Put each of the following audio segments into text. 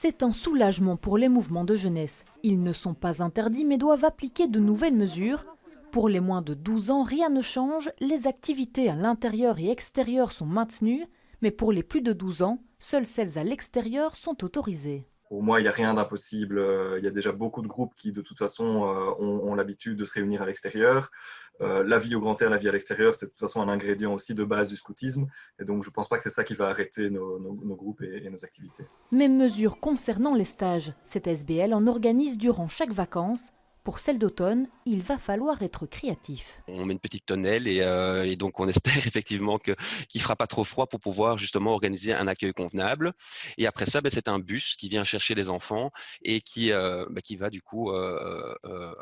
C'est un soulagement pour les mouvements de jeunesse. Ils ne sont pas interdits mais doivent appliquer de nouvelles mesures. Pour les moins de 12 ans, rien ne change. Les activités à l'intérieur et extérieur sont maintenues. Mais pour les plus de 12 ans, seules celles à l'extérieur sont autorisées. Pour moi, il n'y a rien d'impossible. Il y a déjà beaucoup de groupes qui, de toute façon, ont l'habitude de se réunir à l'extérieur. La vie au grand air, la vie à l'extérieur, c'est de toute façon un ingrédient aussi de base du scoutisme. Et donc, je ne pense pas que c'est ça qui va arrêter nos groupes et nos activités. Même mesure concernant les stages. Cette SBL en organise durant chaque vacances. Pour celle d'automne, il va falloir être créatif. On met une petite tonnelle et donc on espère effectivement qu'il ne fera pas trop froid pour pouvoir justement organiser un accueil convenable. Et après ça, c'est un bus qui vient chercher les enfants et qui va du coup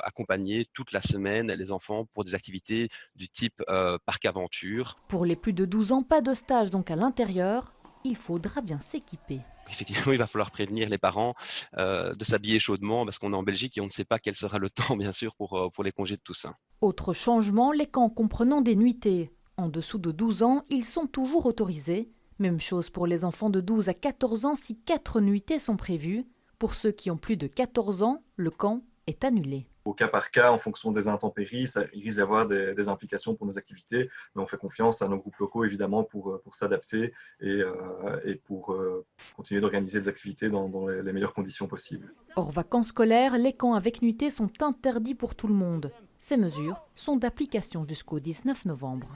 accompagner toute la semaine les enfants pour des activités du type parc aventure. Pour les plus de 12 ans, pas de stage donc à l'intérieur. Il faudra bien s'équiper. Effectivement, il va falloir prévenir les parents de s'habiller chaudement parce qu'on est en Belgique et on ne sait pas quel sera le temps, bien sûr, pour les congés de Toussaint. Autre changement, les camps comprenant des nuitées. En dessous de 12 ans, ils sont toujours autorisés. Même chose pour les enfants de 12 à 14 ans si 4 nuitées sont prévues. Pour ceux qui ont plus de 14 ans, le camp est annulé. Au cas par cas, en fonction des intempéries, il risque d'avoir des implications pour nos activités, mais on fait confiance à nos groupes locaux évidemment pour s'adapter et pour continuer d'organiser des activités dans les meilleures conditions possibles. Hors vacances scolaires, les camps avec nuitées sont interdits pour tout le monde. Ces mesures sont d'application jusqu'au 19 novembre.